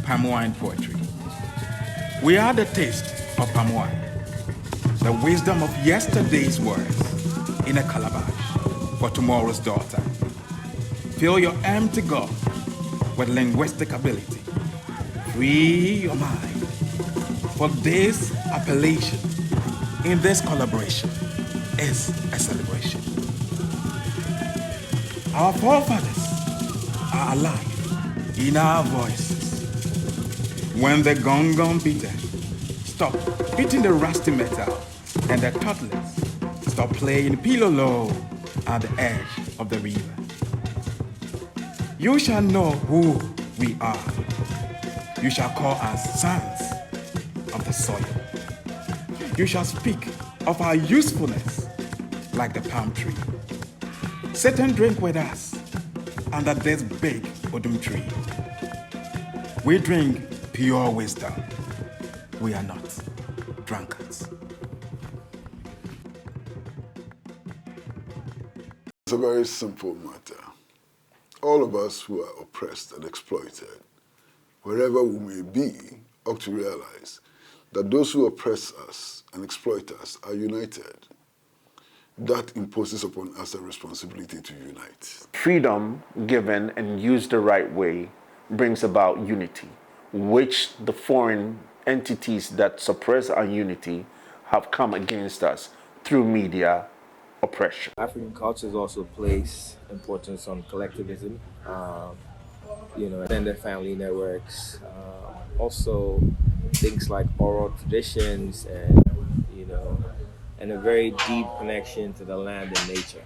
palm wine poetry. We are the taste of palm wine, the wisdom of yesterday's words in a calabash for tomorrow's daughter. Fill your empty gourd with linguistic ability. Free your mind. For this appellation, in this collaboration, is a celebration. Our forefathers are alive in our voices. When the gong beater stop hitting the rusty metal and the toddlers stop playing pillow low at the edge of the river, you shall know who we are. You shall call us sons of the soil. You shall speak of our usefulness like the palm tree. Sit and drink with us under this big odum tree. We drink pure wisdom. We are not drunkards. It's a very simple matter. All of us who are oppressed and exploited, wherever we may be, ought to realize that those who oppress us and exploit us are united. That imposes upon us a responsibility to unite. Freedom given and used the right way brings about unity, which the foreign entities that suppress our unity have come against us through media oppression. African cultures also place importance on collectivism, extended family networks, also things like oral traditions and a very deep connection to the land and nature.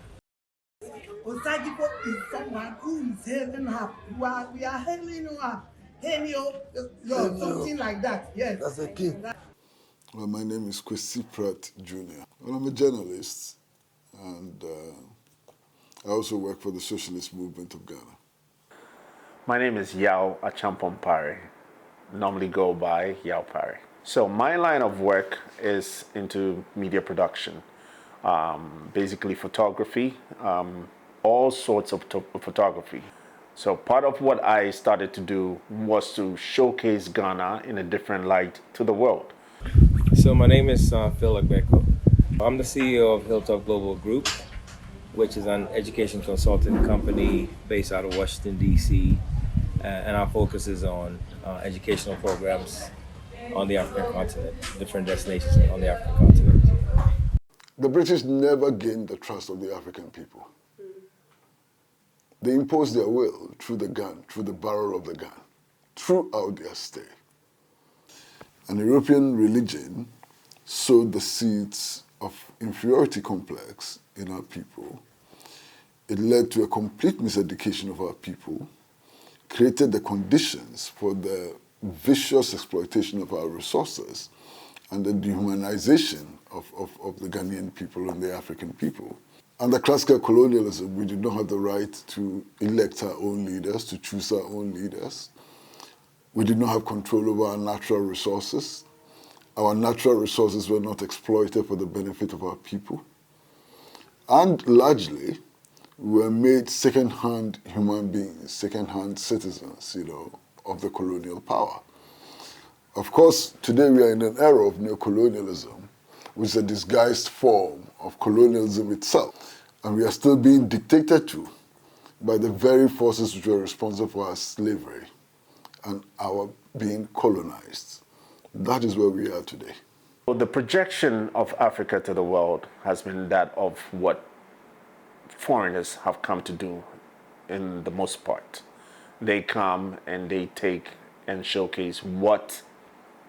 Osagipo is someone who is hailing up. We are hailing up. Something like that. Yes. That's the key. Well, my name is Kwesi Pratt Jr. Well, I'm a journalist, and I also work for the Socialist Movement of Ghana. My name is Yao Achampong-Pare, normally go by Yao Pare. So my line of work is into media production, basically photography, all sorts of photography. So part of what I started to do was to showcase Ghana in a different light to the world. So my name is Phil Agbeko. I'm the CEO of Hilltop Global Group, which is an education consulting company based out of Washington, D.C. And our focus is on educational programs on the African continent, different destinations on the African continent. The British never gained the trust of the African people. They imposed their will through the gun, through the barrel of the gun, throughout their stay. An European religion sowed the seeds of inferiority complex in our people. It led to a complete miseducation of our people, created the conditions for the vicious exploitation of our resources and the dehumanization of the Ghanaian people and the African people. Under classical colonialism, we did not have the right to elect our own leaders, to choose our own leaders. We did not have control over our natural resources. Our natural resources were not exploited for the benefit of our people. And largely, we were made second-hand human beings, second-hand citizens, of the colonial power. Of course, today we are in an era of neo-colonialism, which is a disguised form of colonialism itself. And we are still being dictated to by the very forces which were responsible for our slavery and our being colonized. That is where we are today. So the projection of Africa to the world has been that of what foreigners have come to do in the most part. They come and they take and showcase what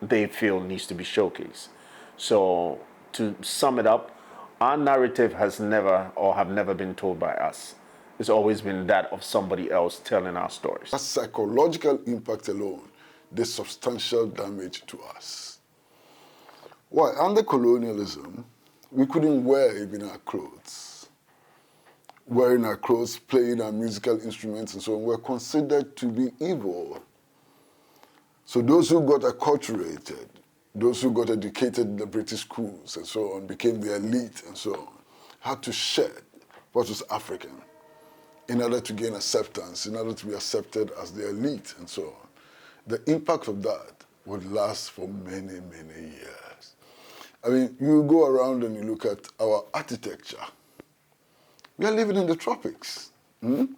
they feel needs to be showcased. So to sum it up, our narrative has never been told by us. It's always been that of somebody else telling our stories. That psychological impact alone did substantial damage to us. Why? Under colonialism, we couldn't wear even our clothes. Wearing our clothes, playing our musical instruments and so on were considered to be evil. So those who got acculturated, those who got educated in the British schools and so on, became the elite and so on, had to shed what was African in order to gain acceptance, in order to be accepted as the elite and so on. the impact of that would last for many, many years. I mean, you go around and you look at our architecture. We are living in the tropics. We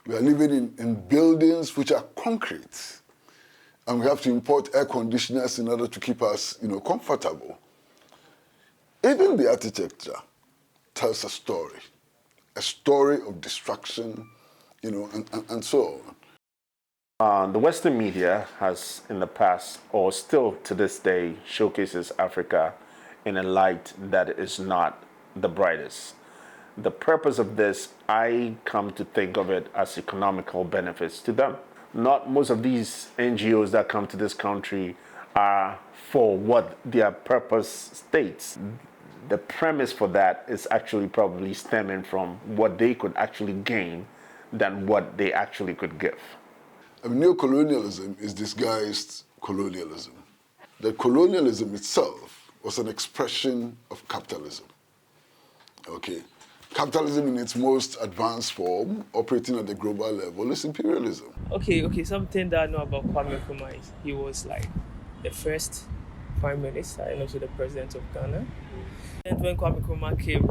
are living in buildings which are concrete. And we have to import air conditioners in order to keep us, comfortable. Even the architecture tells a story of destruction, and so on. The Western media has in the past, or still to this day, showcases Africa in a light that is not the brightest. The purpose of this, I come to think of it as economical benefits to them. Not most of these NGOs that come to this country are for what their purpose states. The premise for that is actually probably stemming from what they could actually gain than what they actually could give. I mean, neo-colonialism is disguised colonialism. That colonialism itself was an expression of capitalism. Okay? Capitalism in its most advanced form, operating at the global level, is imperialism. Okay, something that I know about Kwame Nkrumah is he was like the first prime minister and also the president of Ghana. And when Kwame Nkrumah came,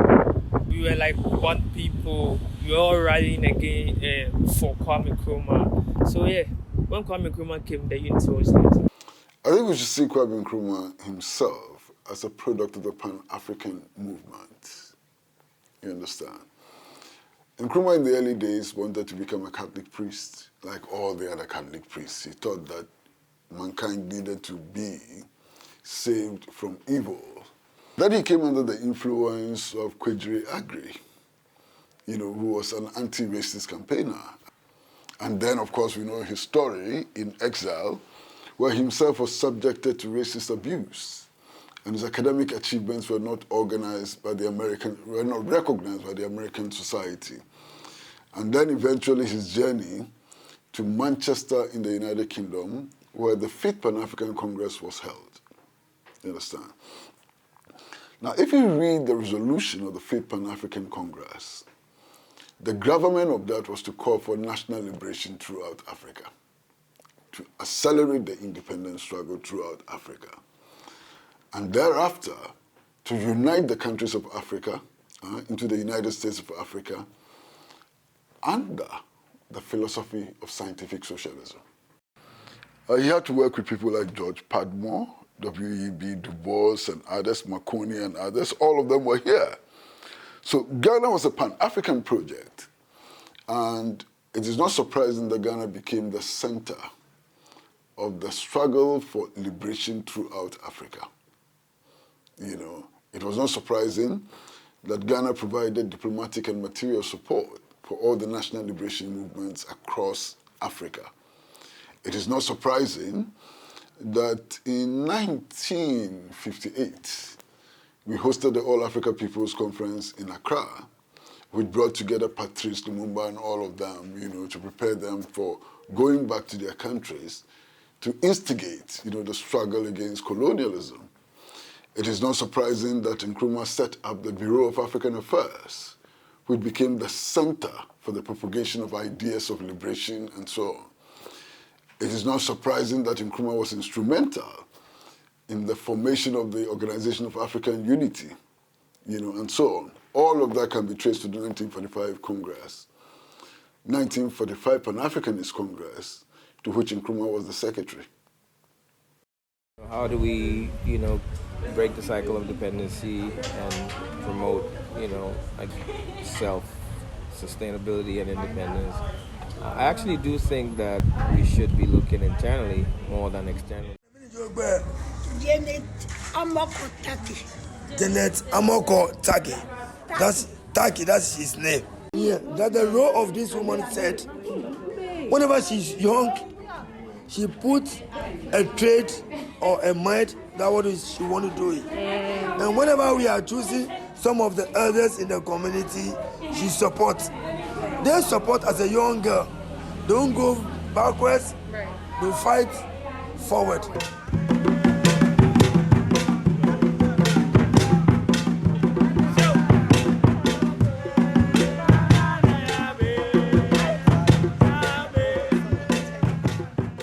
we were like one people, we were all rallying again for Kwame Nkrumah. So yeah, when Kwame Nkrumah came, the unity was there. I think we should see Kwame Nkrumah himself as a product of the Pan-African movement. You understand? Nkrumah in the early days wanted to become a Catholic priest, like all the other Catholic priests. He thought that mankind needed to be saved from evil. Then he came under the influence of Kwegyir Aggrey, who was an anti-racist campaigner. And then, of course, we know his story in exile, where he himself was subjected to racist abuse. And his academic achievements were not recognized by the American society. And then eventually his journey to Manchester in the United Kingdom, where the 5th Pan-African Congress was held. You understand? Now, if you read the resolution of the 5th Pan-African Congress, the gravamen of that was to call for national liberation throughout Africa, to accelerate the independence struggle throughout Africa. And thereafter, to unite the countries of Africa into the United States of Africa under the philosophy of scientific socialism. He had to work with people like George Padmore, W.E.B. Du Bois and others, Marconi and others. All of them were here. So Ghana was a Pan-African project. And it is not surprising that Ghana became the center of the struggle for liberation throughout Africa. It was not surprising that Ghana provided diplomatic and material support for all the national liberation movements across Africa. It is not surprising that in 1958, we hosted the All Africa People's Conference in Accra, which brought together Patrice Lumumba and all of them, to prepare them for going back to their countries to instigate, the struggle against colonialism. It is not surprising that Nkrumah set up the Bureau of African Affairs, which became the center for the propagation of ideas of liberation and so on. It is not surprising that Nkrumah was instrumental in the formation of the Organization of African Unity, and so on. All of that can be traced to the 1945 Congress, 1945 Pan-Africanist Congress, to which Nkrumah was the secretary. How do we, break the cycle of dependency and promote, self-sustainability and independence? I actually do think that we should be looking internally more than externally. Janet Amoko Taki. That's Taki, that's his name. Yeah, that the role of this woman said, whenever she's young, she puts a trade or a mind that what she want to do it. And whenever we are choosing some of the elders in the community, she supports. They support as a young girl. Don't go backwards, they fight forward.